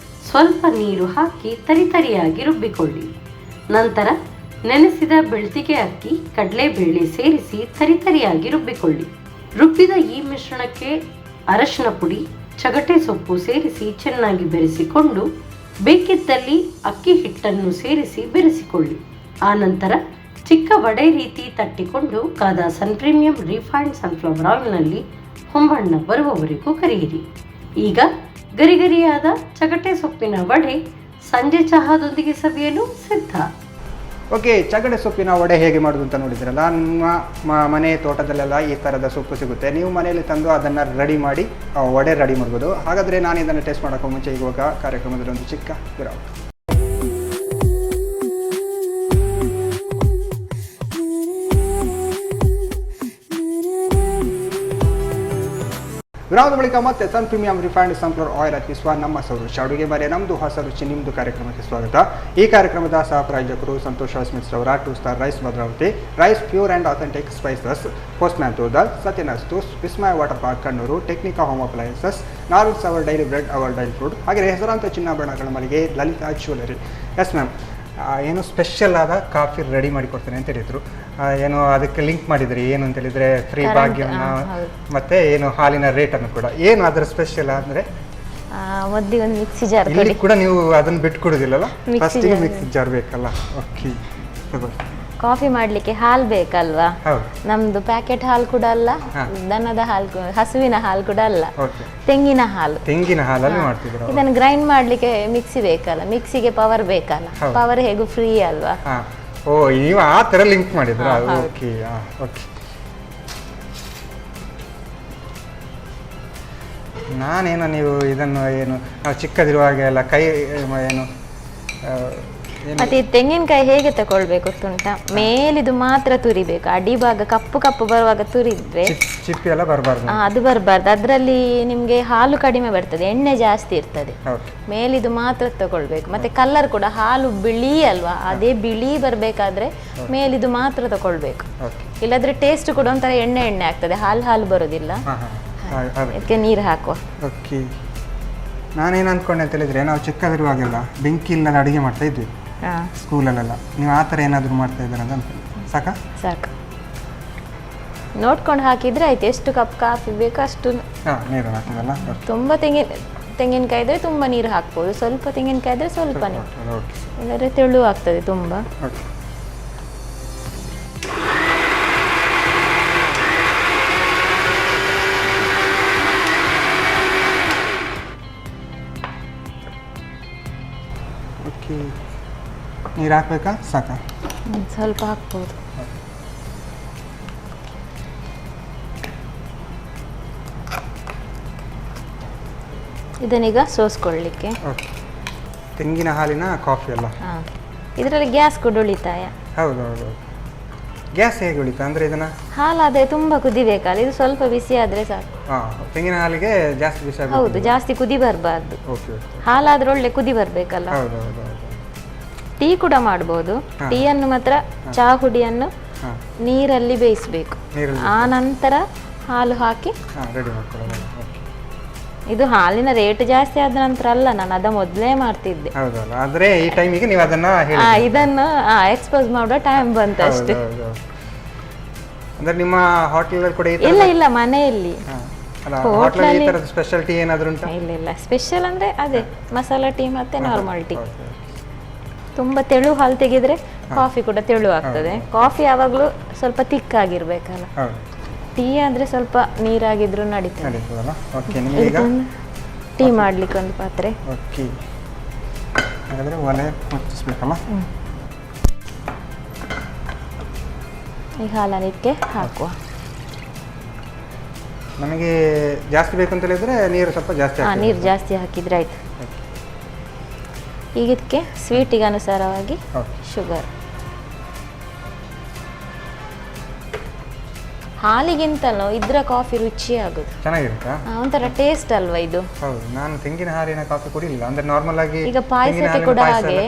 ಸ್ವಲ್ಪ ನೀರು ಹಾಕಿ ತರಿತರಿಯಾಗಿ ರುಬ್ಬಿಕೊಳ್ಳಿ. ನಂತರ ನೆನೆಸಿದ ಬೆಳ್ತಿಗೆ ಅಕ್ಕಿ, ಕಡಲೆಬೇಳೆ ಸೇರಿಸಿ ತರಿತರಿಯಾಗಿ ರುಬ್ಬಿಕೊಳ್ಳಿ. ರುಬ್ಬಿದ ಈ ಮಿಶ್ರಣಕ್ಕೆ ಅರಶಿನ ಪುಡಿ, ಚಗಟೆ ಸೊಪ್ಪು ಸೇರಿಸಿ ಚೆನ್ನಾಗಿ ಬೆರೆಸಿಕೊಂಡು ಬೇಕಿದ್ದಲ್ಲಿ ಅಕ್ಕಿ ಹಿಟ್ಟನ್ನು ಸೇರಿಸಿ ಬೆರೆಸಿಕೊಳ್ಳಿ. ಆನಂತರ ಚಿಕ್ಕ ವಡೆ ರೀತಿ ತಟ್ಟಿಕೊಂಡು ಕಾದ ಸನ್ ಪ್ರೀಮಿಯಂ ರಿಫೈನ್ಡ್ ಸನ್ಫ್ಲವರ್ ಆಯಿಲ್ನಲ್ಲಿ ಹೊಂಬಣ್ಣ ಬರುವವರೆಗೂ ಕರಿಯಿರಿ. ಈಗ ಗರಿಗರಿಯಾದ ಚಗಟೆ ಸೊಪ್ಪಿನ ವಡೆ ಸಂಜೆ ಚಹಾದೊಂದಿಗೆ ಸವಿಯಲು ಸಿದ್ಧ. ಓಕೆ, ಚಗಟೆ ಸೊಪ್ಪಿನ ವಡೆ ಹೇಗೆ ಮಾಡೋದು ಅಂತ ನೋಡಿದ್ರಲ್ಲ. ನಮ್ಮ ಮನೆ ತೋಟದಲ್ಲೆಲ್ಲ ಈ ಥರದ ಸೊಪ್ಪು ಸಿಗುತ್ತೆ. ನೀವು ಮನೆಯಲ್ಲಿ ತಂದು ಅದನ್ನು ರೆಡಿ ಮಾಡಿ ವಡೆ ರೆಡಿ ಮಾಡ್ಬೋದು. ಹಾಗಾದರೆ ನಾನು ಇದನ್ನು ಟೇಸ್ಟ್ ಮಾಡೋಕ್ಕೂ ಮುಂಚೆ ಇವಾಗ ಕಾರ್ಯಕ್ರಮದಲ್ಲಿ ಒಂದು ಚಿಕ್ಕ ವಿರಾಮ. ವಿರಾಮದ ಬಳಿಕ ಮತ್ತೆ ಸನ್ ಪ್ರೀಮಿಯಂ ರಿಫೈನ್ಡ್ ಸನ್ಫ್ಲವರ್ ಆಯಿಲ್ ಅರ್ಪಿಸುವ ನಮ್ಮ ಸೌರುಚಿ ಅಡುಗೆ ಮನೆ ನಮ್ಮದು ಹೊಸ ರುಚಿ ನಿಮ್ಮದು ಕಾರ್ಯಕ್ರಮಕ್ಕೆ ಸ್ವಾಗತ. ಈ ಕಾರ್ಯಕ್ರಮದ ಸಹ ಪ್ರಾಯೋಜಕರು ಸಂತೋಷ್ ರೈಸ್ ರವರ 2 star rice Bhadravati, rice pure and authentic spices, postman ತೋದಲ್, ಸತ್ಯನಸ್ತೂಸ್, Vismaya water park Kannur, Technica home appliances, ನಾರ್ಲ್ಸ್ our daily bread, our daily food, ಹಾಗೆ ಹೆಸರಾಂತ ಚಿನ್ನಾಭರಣಗಳ ಮಳಿಗೆ ಲಲಿತಾ ಜ್ಯುವೆಲರಿ. ಎಸ್ ಮ್ಯಾಮ್, ಏನು ಸ್ಪೆಷಲ್ ಆದ ಕಾಫಿ ರೆಡಿ ಮಾಡಿ ಕೊಡ್ತೇನೆ ಅಂತ ಹೇಳಿದ್ರು. ಏನು ಅದಕ್ಕೆ ಲಿಂಕ್ ಮಾಡಿದ್ರಿ, ಏನು ಅಂತ ಹೇಳಿದ್ರೆ ಫ್ರೀ ಭಾಗ್ಯವನ್ನು ಮತ್ತೆ ಏನು ಹಾಲಿನ ರೇಟನ್ನು ಕೂಡ. ಏನು ಅದರ ಸ್ಪೆಷಲ್ ಅಂದರೆ ಮೊದಲಿಗೆ ಒಂದು ಮಿಕ್ಸಿ ಜಾರ್ ಇಲ್ಲಿ ಕೂಡ ನೀವು ಅದನ್ನು ಬಿಟ್ಟು ಕೊಡೋದಿಲ್ಲಲ್ಲ, ಫಸ್ಟಿಗೆ ಮಿಕ್ಸಿ ಜಾರ್ ಬೇಕಲ್ಲ. ಓಕೆ, ಕಾಫಿ ಮಾಡ್ಲಿಕ್ಕೆ ಹಾಲು ಬೇಕಲ್ವಾ? ಹೌದು. ನಮ್ದು ಪ್ಯಾಕೆಟ್ ಹಾಲು ಕೂಡ ಅಲ್ಲ, ದನದ ಹಾಲು, ಹಸುವಿನ ಹಾಲು ಕೂಡ ಅಲ್ಲ, ಓಕೆ. ತೆಂಗಿನ ಹಾಲು. ತೆಂಗಿನ ಹಾಲಲ್ಲಿ ಮಾಡ್ತಿದ್ರು. ಇದನ್ನು ಗ್ರೈಂಡ್ ಮಾಡ್ಲಿಕ್ಕೆ ಮಿಕ್ಸಿ ಬೇಕಲ್ಲ, ಮಿಕ್ಸಿಗೆ ಪವರ್ ಬೇಕಲ್ಲ, ಪವರ್ ಹೇಗೂ ಫ್ರೀ ಅಲ್ವಾ? ಓ, ನೀವು ಆ ತರ ಲಿಂಕ್ ಮಾಡಿದ್ರ? Okay okay. ನಾನೇನೋ ನೀವು ಇದನ್ನು ಏನು ನಾವು ಚಿಕ್ಕದಿರುವಾಗ ಎಲ್ಲ ಕೈ ಏನು ಮತ್ತೆ ಈ ತೆಂಗಿನಕಾಯಿ ಹೇಗೆ ತಗೊಳ್ಬೇಕು ಗೊತ್ತುಂಟಾ? ಮೇಲಿದು ಮಾತ್ರ ತುರಿಬೇಕು, ಅಡಿಭಾಗ ಕಪ್ಪು ಕಪ್ಪು ಬರುವಾಗ ತುರಿದ್ರೆ ಚಿಪ್ಪಿ ಎಲ್ಲ ಬರಬಾರ್ದು. ಅದು ಬರಬಾರ್ದು, ಅದರಲ್ಲಿ ನಿಮ್ಗೆ ಹಾಲು ಕಡಿಮೆ ಬರ್ತದೆ, ಎಣ್ಣೆ ಜಾಸ್ತಿ ಇರ್ತದೆ. ಮೇಲಿದು ಮಾತ್ರ ತಗೊಳ್ಬೇಕು. ಮತ್ತೆ ಕಲರ್ ಕೂಡ ಹಾಲು ಬಿಳಿ ಅಲ್ವಾ, ಅದೇ ಬಿಳಿ ಬರ್ಬೇಕಾದ್ರೆ ಮೇಲಿದು ಮಾತ್ರ ತಗೊಳ್ಬೇಕು, ಇಲ್ಲಾದ್ರೆ ಟೇಸ್ಟ್ ಕೂಡ ಒಂಥರ ಎಣ್ಣೆ ಎಣ್ಣೆ ಆಗ್ತದೆ, ಹಾಲು ಬರೋದಿಲ್ಲ. ಅದಕ್ಕೆ ನೀರು ಹಾಕುವ. ಓಕೆ. ನಾನೇನು ಅಂದ್ಕೊಂಡೆ ಅಂತ ಹೇಳಿದ್ರೆ, ನಾವು ಚಿಕ್ಕದಿರುವಾಗೆಲ್ಲ ಬೆಂಕಿ ಇಲ್ಲದ ಅಡುಗೆ ಮಾಡ್ತಾ ಇದ್ವಿ ಸ್ಕೂಲಲ್ಲೆಲ್ಲ. ನೀವು ಆ ಥರ ಏನಾದರೂ ಮಾಡ್ತಾ ಇದ್ದೀರ ಅಂತ ಸಾಕು ನೋಡ್ಕೊಂಡು ಹಾಕಿದ್ರೆ ಆಯ್ತು. ಎಷ್ಟು ಕಪ್ ಕಾಫಿ ಬೇಕು ಅಷ್ಟು ನೀರು ಹಾಕೋದಲ್ಲ. ತುಂಬ ತೆಂಗಿನಕಾಯಿ ಇದ್ರೆ ತುಂಬ ನೀರು ಹಾಕ್ಬೋದು, ಸ್ವಲ್ಪ ತೆಂಗಿನಕಾಯಿ ಇದ್ರೆ ಸ್ವಲ್ಪ ನೀರು, ಇಲ್ಲದ್ರೆ ತೆಳು ಆಗ್ತದೆ ತುಂಬ. ನೀರು ಹಾಕ್ಬೇಕಾ? ಸಾಕ? ಸ್ವಲ್ಪ ಹಾಕ್ಬೋದು. ಇದನ್ನೀಗ ಸೋಸ್ಕೊಳ್ಳಿಕ್ಕೆ. ತೆಂಗಿನ ಹಾಲಿನ ಕಾಫಿ ಅಲ್ಲ? ಇದರಲ್ಲಿ ಗ್ಯಾಸ್ ಕೂಡ ಉಳಿತಾಯ. ಹೌದು. ಗ್ಯಾಸ್ ಹೇಗೆ ಉಳಿತಾ ಅಂದ್ರೆ ಇದನ್ನ ಹಾಲಾದ್ರೆ ತುಂಬಾ ಕುದಿಬೇಕಲ್ಲ, ಇದು ಸ್ವಲ್ಪ ಬಿಸಿ ಆದ್ರೆ ಸಾಕು. ತೆಂಗಿನ ಹಾಲಿಗೆ ಜಾಸ್ತಿ ಬಿಸಿ ಆಗಬೇಕು. ಹೌದು, ಜಾಸ್ತಿ ಕುದಿ ಬರಬಾರ್ದು. ಹಾಲಾದ್ರೆ ಒಳ್ಳೆ ಕುದಿ ಬರ್ಬೇಕಲ್ಲ. ಟೀ ಕೂಡ ಮಾಡ್ಬೋದು. ಟೀಯನ್ನು ಮಾತ್ರ ಚಹಾ ಹುಡಿಯನ್ನು ನೀರಲ್ಲಿ ಬೇಯಿಸಬೇಕು, ಆ ನಂತರ ಹಾಲು ಹಾಕಿ ರೆಡಿ ಮಾಡ್ಕೊಳ್ಳೋದು. ಇದು ಹಾಲಿನ ರೇಟ್ ಜಾಸ್ತಿ ಆದ ನಂತರ ಅಲ್ಲ, ನಾನು ಅದ ಮೊದಲೇ ಮಾಡ್ತಿದ್ದೆ. ಆದ್ರೆ ಈ ಟೈಮಿಗೆ ನೀವು ಅದನ್ನ ಇದನ್ನು ಎಕ್ಸ್ಪೋಸ್ ಮಾಡೋ ಟೈಮ್ ಬಂತು ಅಷ್ಟೇ. ಅಂದ್ರೆ ನಿಮ್ಮ ಹೋಟೆಲ್ ಕೂಡ ಇಲ್ಲ ಮನೆಯಲ್ಲಿ ಸ್ಪೆಷಲ್ ಟೀ ಏನಾದ್ರು ಉಂಟಾ? ಇಲ್ಲ ಸ್ಪೆಷಲ್ ಅಂದ್ರೆ ಅದೇ ಮಸಾಲಾ ಟೀ ಮತ್ತೆ ನಾರ್ಮಲ್ ಟೀ. ತುಂಬ ತೆಳು ಹಾಲು ತೆಗೆದ್ರೆ ಕಾಫಿ ಕೂಡ ತೆಳು ಆಗ್ತದೆ. ಕಾಫಿ ಯಾವಾಗಲೂ ಸ್ವಲ್ಪ ತಿಕ್ಕಾಗಿರ್ಬೇಕಲ್ಲ, ಟೀ ಆದ್ರೆ ಸ್ವಲ್ಪ ನೀರಾಗಿದ್ರು ನಡೀತದೆ. ಟೀ ಮಾಡ್ಲಿಕ್ಕೆ ಒಂದು ಪಾತ್ರೆ. ಈ ಹಾಲನ್ನು ಇದಕ್ಕೆ ಹಾಕುವ. ನಮಗೆ ಜಾಸ್ತಿ ಬೇಕು ಅಂತ ಹೇಳಿದ್ರೆ ನೀರು ಸ್ವಲ್ಪ ಜಾಸ್ತಿ ನೀರು ಜಾಸ್ತಿ ಹಾಕಿದ್ರೆ ಆಯ್ತು. ಈಗ ಇದಕ್ಕೆ ಸ್ವೀಟಿಗೆ ಅನುಸಾರವಾಗಿ ಶುಗರ್. ಹಾಲಿಗಿಂತಲೂ ಇದ್ರ ಕಾಫಿ ರುಚಿ ಆಗುದು, ಚೆನ್ನಾಗಿರುತ್ತಾ? ಒಂಥರ ಟೇಸ್ಟ್ ಅಲ್ವಾ ಇದು? ಹೌದು, ನಾನು ತೆಂಗಿನ ಹಾಲಿನ ಕಾಫಿ ಕುಡಿಲಿಲ್ಲ. ಅಂದ್ರೆ ನಾರ್ಮಲ್ ಆಗಿ ಈಗ ಪಾಯಸಕ್ಕೆ ಕೂಡ ಹಾಗೆ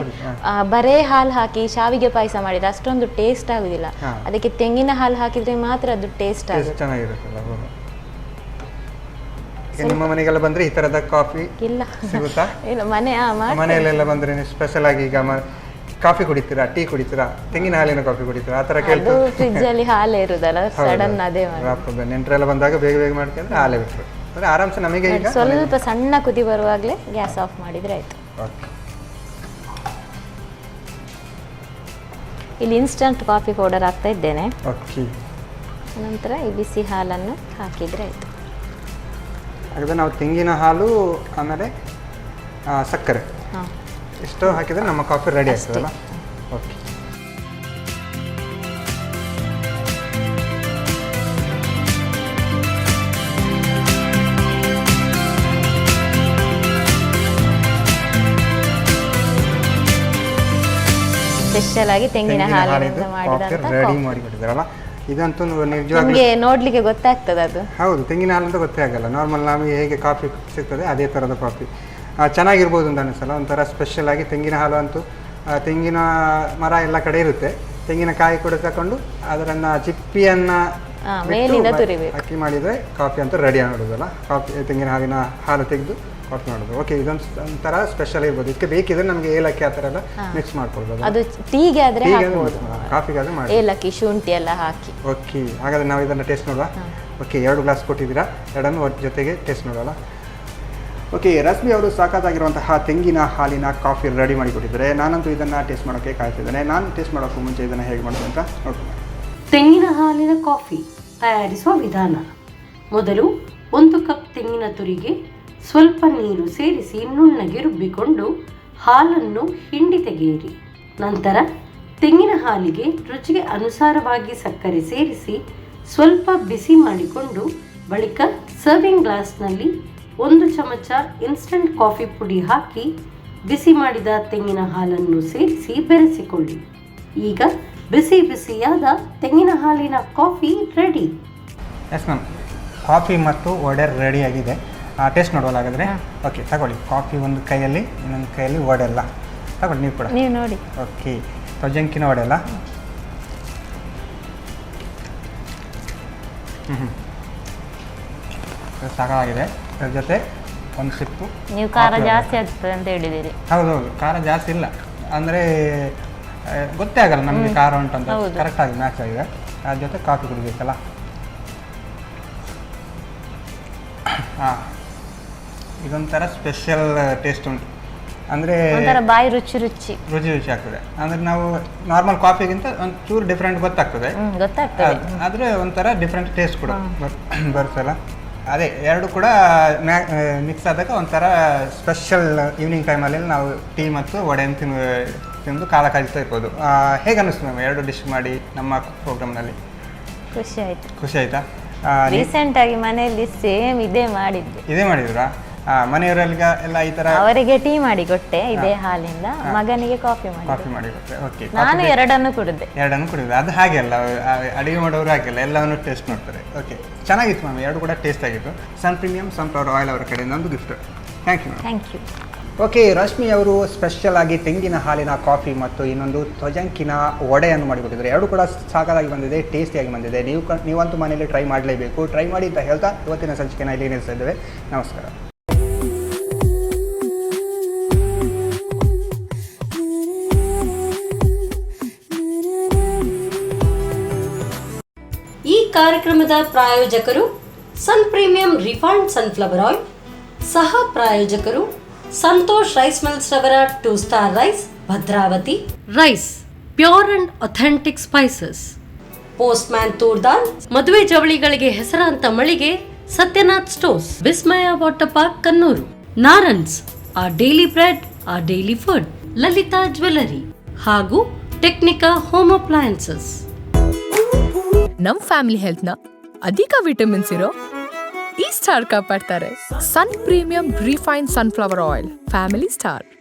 ಬರೇ ಹಾಲು ಹಾಕಿ ಶಾವಿಗೆ ಪಾಯಸ ಮಾಡಿದ್ರೆ ಅಷ್ಟೊಂದು ಟೇಸ್ಟ್ ಆಗುದಿಲ್ಲ. ಅದಕ್ಕೆ ತೆಂಗಿನ ಹಾಲು ಹಾಕಿದ್ರೆ ಮಾತ್ರ ಅದು ಟೇಸ್ಟ್ ಆಗುತ್ತೆ, ಚೆನ್ನಾಗಿರುತ್ತಲ್ಲ. ನಿಮ್ಮ ಮನೆಗೆಲ್ಲ ಬಂದ್ರೆ ಈ ತರದ ಕಾಫಿ ಇಲ್ಲ ಸಿಗುತ್ತಾ? ಇಲ್ಲ, ಮನೆಯಲ್ಲೆಲ್ಲ ಬಂದ್ರೆ ಸ್ಪೆಷಲ್ ಆಗಿ ಈಗ ಕಾಫಿ ಕುಡಿತೀರಾ, ಟೀ ಕುಡಿತೀರಾ, ತೆಂಗಿನ ಹಾಲಿನ ಕಾಫಿ ಕುಡಿತೀರಾ? ಆ ತರ ಕೇಳ್ತು. ಫ್ರಿಜ್ ಅಲ್ಲಿ ಹಾಲು ಇರುದಲ್ಲ, ಸಡನ್ ಅದೇ ನೆಂಟರೆಲ್ಲ ಬಂದಾಗ ಬೇಗ ಬೇಗ ಮಾಡ್ಕೊಂಡ್ರೆ ಹಾಲೇ ಬಿಟ್ರು ಅಂದ್ರೆ ಆರಾಮ್ಸೆ. ನಮಗೆ ಈಗ ಸ್ವಲ್ಪ ಸಣ್ಣ ಕುದಿ ಬರುವಾಗಲೇ ಗ್ಯಾಸ್ ಆಫ್ ಮಾಡಿದ್ರೆ ಆಯ್ತು. ಇಲ್ಲಿ ಇನ್ಸ್ಟಂಟ್ ಕಾಫಿ ಪೌಡರ್ ಹಾಕ್ತಾ ಇದ್ದೇನೆ. ನಂತರ ಈ ಬಿಸಿ ಹಾಲನ್ನು ಹಾಕಿದ್ರೆ ಆಯ್ತು. ಹಾಗಾದ್ರೆ ನಾವು ತೆಂಗಿನ ಹಾಲು ಆಮೇಲೆ ಸಕ್ಕರೆ ಇಷ್ಟು ಹಾಕಿದ್ರೆ ನಮ್ಮ ಕಾಫಿ ರೆಡಿ ಆಗ್ತದಲ್ಲ? ಓಕೆ. ಸ್ಪೆಷಲ್ ಆಗಿ ತೆಂಗಿನ ಹಾಲಿನಿಂದ ಮಾಡಿದಂತ ರೆಡಿ ಮಾಡಿ ಕೊಟ್ಟಿದ್ದಾರಲ್ಲ, ಇದಂತೂ ನಿಜವಾಗ್ಲೂ ನೋಡ್ಲಿಕ್ಕೆ ಗೊತ್ತಾಗ್ತದೆ ಅದು. ಹೌದು, ತೆಂಗಿನ ಹಾಲು ಅಂತ ಗೊತ್ತೇ ಆಗಲ್ಲ. ನಾರ್ಮಲ್ ನಮಗೆ ಹೇಗೆ ಕಾಫಿ ಸಿಗ್ತದೆ ಅದೇ ಥರದ ಕಾಫಿ ಚೆನ್ನಾಗಿರ್ಬೋದು ಅಂತ ಅನಿಸಲ್ಲ. ಒಂಥರ ಸ್ಪೆಷಲ್ ಆಗಿ ತೆಂಗಿನ ಹಾಲು ಅಂತೂ, ತೆಂಗಿನ ಮರ ಎಲ್ಲ ಕಡೆ ಇರುತ್ತೆ, ತೆಂಗಿನಕಾಯಿ ಕೂಡ ತಗೊಂಡು ಅದರನ್ನು ಚಿಪ್ಪಿಯನ್ನು ಹಾಕಿ ಮಾಡಿದರೆ ಕಾಫಿ ಅಂತೂ ರೆಡಿ ಮಾಡೋದಲ್ಲ. ಕಾಫಿ ತೆಂಗಿನ ಹಾಲು ತೆಗೆದು ಕಾಫಿ ಮಾಡೋದು. ಓಕೆ, ಇದೊಂದು ಒಂಥರ ಸ್ಪೆಷಲ್ ಇರ್ಬೋದು. ಇದಕ್ಕೆ ಬೇಕಿದ್ರೆ ನಮಗೆ ಏಲಕ್ಕಿ ಆ ಥರ ಎಲ್ಲ ಮಿಕ್ಸ್ ಮಾಡ್ಕೊಳ್ಬೋದು. ಅದು ಟೀಗೆ ಆದರೆ ಕಾಫಿಗಾದ್ರೆ ಮಾಡಿ ಏಲಕ್ಕಿ ಶುಂಠಿ ಎಲ್ಲ ಹಾಕಿ. ಓಕೆ, ಹಾಗಾದ್ರೆ ನಾವು ಇದನ್ನು ಟೇಸ್ಟ್ ನೋಡುವ. ಓಕೆ, 2 ಗ್ಲಾಸ್ ಕೊಟ್ಟಿದ್ದೀರಾ, ಎರಡನ್ನು ಜೊತೆಗೆ ಟೇಸ್ಟ್ ನೋಡೋಲ್ಲ. ಓಕೆ, ರಶ್ಮಿ ಅವರು ಸಾಕಾಗಿರುವಂತಹ ತೆಂಗಿನ ಹಾಲಿನ ಕಾಫಿ ರೆಡಿ ಮಾಡಿಕೊಟ್ಟಿದ್ದಾರೆ. ನಾನಂತೂ ಇದನ್ನು ಟೇಸ್ಟ್ ಮಾಡೋಕ್ಕೆ ಕಾಯ್ತಿದ್ದೇನೆ. ನಾನು ಟೇಸ್ಟ್ ಮಾಡೋಕ್ಕೂ ಮುಂಚೆ ಇದನ್ನು ಹೇಗೆ ಮಾಡೋದು ಅಂತ ನೋಡ್ತೀನಿ. ತೆಂಗಿನ ಹಾಲಿನ ಕಾಫಿ ತಯಾರಿಸುವ ವಿಧಾನ. ಮೊದಲು 1 ಕಪ್ ತೆಂಗಿನ ತುರಿಗೆ ಸ್ವಲ್ಪ ನೀರು ಸೇರಿಸಿ ನುಣ್ಣಗೆ ರುಬ್ಬಿಕೊಂಡು ಹಾಲನ್ನು ಹಿಂಡಿ ತೆಗೆಯಿರಿ. ನಂತರ ತೆಂಗಿನ ಹಾಲಿಗೆ ರುಚಿಗೆ ಅನುಸಾರವಾಗಿ ಸಕ್ಕರೆ ಸೇರಿಸಿ ಸ್ವಲ್ಪ ಬಿಸಿ ಮಾಡಿಕೊಂಡು ಬಳಿಕ ಸರ್ವಿಂಗ್ ಗ್ಲಾಸ್ನಲ್ಲಿ 1 ಚಮಚ ಇನ್ಸ್ಟಂಟ್ ಕಾಫಿ ಪುಡಿ ಹಾಕಿ ಬಿಸಿ ಮಾಡಿದ ತೆಂಗಿನ ಹಾಲನ್ನು ಸೇರಿಸಿ ಬೆರೆಸಿಕೊಳ್ಳಿ. ಈಗ ಬಿಸಿ ಬಿಸಿಯಾದ ತೆಂಗಿನ ಹಾಲಿನ coffee ready. Yes ma'am, coffee ಮತ್ತು ವಡೆ ರೆಡಿಯಾಗಿದೆ. ಟೇಸ್ಟ್ ನೋಡುವಲ್ಲ ಹಾಗಾದರೆ? ಓಕೆ, ತಗೊಳ್ಳಿ. ಕಾಫಿ ಒಂದು ಕೈಯಲ್ಲಿ, ಇನ್ನೊಂದು ಕೈಯಲ್ಲಿ ವಡೆ ಎಲ್ಲ ತಗೊಳ್ಳಿ. ನೀವು ಕೂಡ ನೀವು ನೋಡಿ. ಓಕೆ, ತೊಜಂಕಿನ ವಡೆ ಎಲ್ಲ. ಸಾಕಾಗಿದೆ. ಅದ್ರ ಜೊತೆ ಒಂದು ಸಿಪ್ಪು. ನೀವು ಖಾರ ಜಾಸ್ತಿ ಆಗ್ತದೆ ಅಂತ ಹೇಳಿದ್ದೀರಿ. ಹೌದೌದು, ಖಾರ ಜಾಸ್ತಿ ಇಲ್ಲ ಅಂದರೆ ಗೊತ್ತೇ ಆಗಲ್ಲ ನಮಗೆ ಖಾರ ಉಂಟಂತ. ಕರೆಕ್ಟಾಗಿ ಮ್ಯಾಚ್ ಆಗಿದೆ. ಅದ್ರ ಜೊತೆ ಕಾಫಿ ಕುಡಿಬೇಕಲ್ಲ. ಹಾಂ, ಇದೊಂಥರ ಸ್ಪೆಷಲ್ ಟೇಸ್ಟ್ ಉಂಟು. ಅಂದರೆ ಬಾಯಿ ರುಚಿ ರುಚಿ ಆಗ್ತದೆ. ಅಂದರೆ ನಾವು ನಾರ್ಮಲ್ ಕಾಫಿಗಿಂತ ಒಂಚೂರು ಡಿಫ್ರೆಂಟ್ ಗೊತ್ತಾಗ್ತದೆ. ಆದರೆ ಒಂಥರ ಡಿಫ್ರೆಂಟ್ ಟೇಸ್ಟ್ ಕೂಡ ಬರ್ತಲ್ಲ. ಅದೇ ಎರಡು ಕೂಡ ಮಿಕ್ಸ್ ಆದಾಗ ಒಂಥರ ಸ್ಪೆಷಲ್ ಈವ್ನಿಂಗ್ ಟೈಮಲ್ಲಿ ನಾವು ಟೀ ಮತ್ತು ವಡೆ ತಿಂದು ಕಾಲ ಕಳೀತಾ ಇರ್ಬೋದು. ಹೇಗೆ ಅನ್ನಿಸ್ತು ಮ್ಯಾಮ್ ಎರಡು ಡಿಶ್ ಮಾಡಿ ನಮ್ಮ ಪ್ರೋಗ್ರಾಮ್ನಲ್ಲಿ? ಖುಷಿ ಆಯ್ತಾ? ರೀಸೆಂಟಾಗಿ ಮನೆಯಲ್ಲಿ ಸೇಮ್ ಇದೇ ಮಾಡಿದ್ರಾ? ಮನೆಯವರೆಲ್ಲ ಎಲ್ಲ ಈ ತರ ಅವರಿಗೆ ಟೀ ಮಾಡಿ ಕೊಟ್ಟೆ ಇದೇ ಹಾಲಿಂದ, ಮಗನಿಗೆ ಕಾಫಿ ಮಾಡಿ ಕೊಟ್ಟೆ. ಓಕೆ, ನಾನು ಎರಡನ್ನು ಕುಡಿದೆ. ಅದು ಹಾಗೆ ಅಲ್ಲ, ಅಡುಗೆ ಮಾಡೋರು ಹಾಗೆಲ್ಲ ಎಲ್ಲವನ್ನು ಟೇಸ್ಟ್ ಮಾಡ್ತಾರೆ. ಓಕೆ, ಚೆನ್ನಾಗಿತ್ತು ಮ್ಯಾಮ್, ಎರಡು ಕೂಡ ಟೇಸ್ಟ್ ಆಗಿತ್ತು. ಸನ್ ಪ್ರೀಮಿಯಂ ಸನ್ಫ್ಲವರ್ ಆಯಿಲ್ ಅವರ ಕಡೆಯಿಂದ ಒಂದು gift. Thank you ma'am. Thank you. Okay, Rashmi ಅವರು ಸ್ಪೆಷಲ್ ಆಗಿ ತೆಂಗಿನ ಹಾಲಿನ ಕಾಫಿ ಮತ್ತು ಇನ್ನೊಂದು ತೊಜಂಕಿನ ವಡೆಯನ್ನು ಮಾಡಿಕೊಟ್ಟಿದ್ದಾರೆ. ಎರಡು ಕೂಡ ಸಾಕಾಗಿ ಬಂದಿದೆ, ಟೇಸ್ಟಿಯಾಗಿ ಬಂದಿದೆ. ನೀವಂತೂ ಮನೆಯಲ್ಲಿ ಟ್ರೈ ಮಾಡಲೇಬೇಕು. ಟ್ರೈ ಮಾಡಿ ಅಂತ ಹೇಳ್ತಾ ಇವತ್ತಿನ ಸಂಚಿಕೆನ ಇಲ್ಲಿ ನಿಲ್ಲಿಸ್ತಾ ಇದ್ದೇವೆ. ನಮಸ್ಕಾರ. ಈ ಕಾರ್ಯಕ್ರಮದ ಪ್ರಾಯೋಜಕರು sun premium refined sunflower oil, ಸಹ ಪ್ರಾಯೋಜಕರು ಸಂತೋಷ್ ರೈಸ್ ಮಿಲ್ಸ್ ರವರ 2 star rice, Bhadravati. Rice pure and authentic spices. Postman ತೂರ್ದಾಲ್, ಮದುವೆ ಜವಳಿಗಳಿಗೆ ಹೆಸರಾಂತ ಮಳಿಗೆ Satyanath stores, Vismaya water park Kannur. Narans, ಆ ಡೈಲಿ ಬ್ರೆಡ್, ಆ ಡೈಲಿ ಫುಡ್. ಲಲಿತಾ ಜ್ಯುವೆಲರಿ ಹಾಗೂ ಟೆಕ್ನಿಕಾ ಹೋಮ್ ಅಪ್ಲಯನ್ಸಸ್. ನಮ್ ಫ್ಯಾಮಿಲಿ ಹೆಲ್ತ್ ನ ಅಧಿಕ ವಿಟಮಿನ್ಸ್ ಇರೋ ಈ ಸ್ಟಾರ್ ಕಾಪಾಡ್ತಾರೆ. ಸನ್ premium refined sunflower oil, family star.